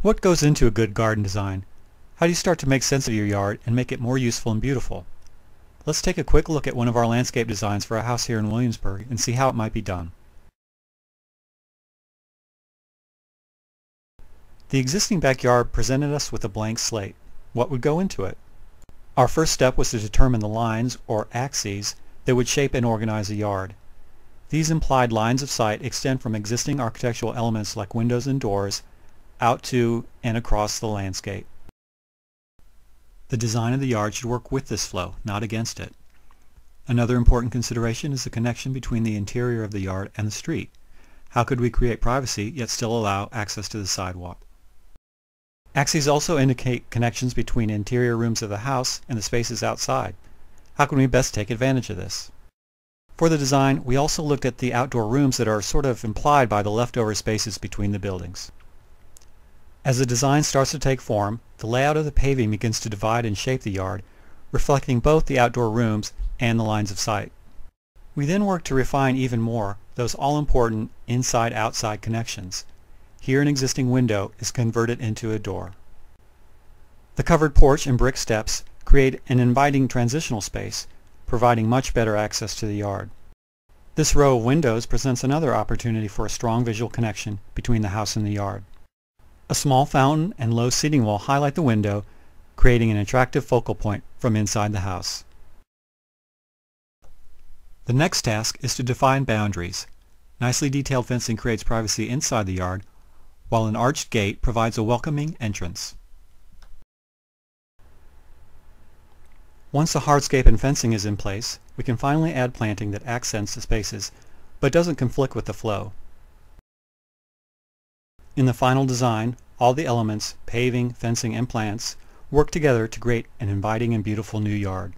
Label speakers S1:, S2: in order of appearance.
S1: What goes into a good garden design? How do you start to make sense of your yard and make it more useful and beautiful? Let's take a quick look at one of our landscape designs for a house here in Williamsburg and see how it might be done. The existing backyard presented us with a blank slate. What would go into it? Our first step was to determine the lines, or axes, that would shape and organize a yard. These implied lines of sight extend from existing architectural elements like windows and doors out to and across the landscape. The design of the yard should work with this flow, not against it. Another important consideration is the connection between the interior of the yard and the street. How could we create privacy yet still allow access to the sidewalk? Axes also indicate connections between interior rooms of the house and the spaces outside. How can we best take advantage of this? For the design, we also looked at the outdoor rooms that are sort of implied by the leftover spaces between the buildings. As the design starts to take form, the layout of the paving begins to divide and shape the yard, reflecting both the outdoor rooms and the lines of sight. We then work to refine even more those all-important inside-outside connections. Here an existing window is converted into a door. The covered porch and brick steps create an inviting transitional space, providing much better access to the yard. This row of windows presents another opportunity for a strong visual connection between the house and the yard. A small fountain and low seating wall highlight the window, creating an attractive focal point from inside the house. The next task is to define boundaries. Nicely detailed fencing creates privacy inside the yard, while an arched gate provides a welcoming entrance. Once the hardscape and fencing is in place, we can finally add planting that accents the spaces, but doesn't conflict with the flow. In the final design, all the elements, paving, fencing, and plants, work together to create an inviting and beautiful new yard.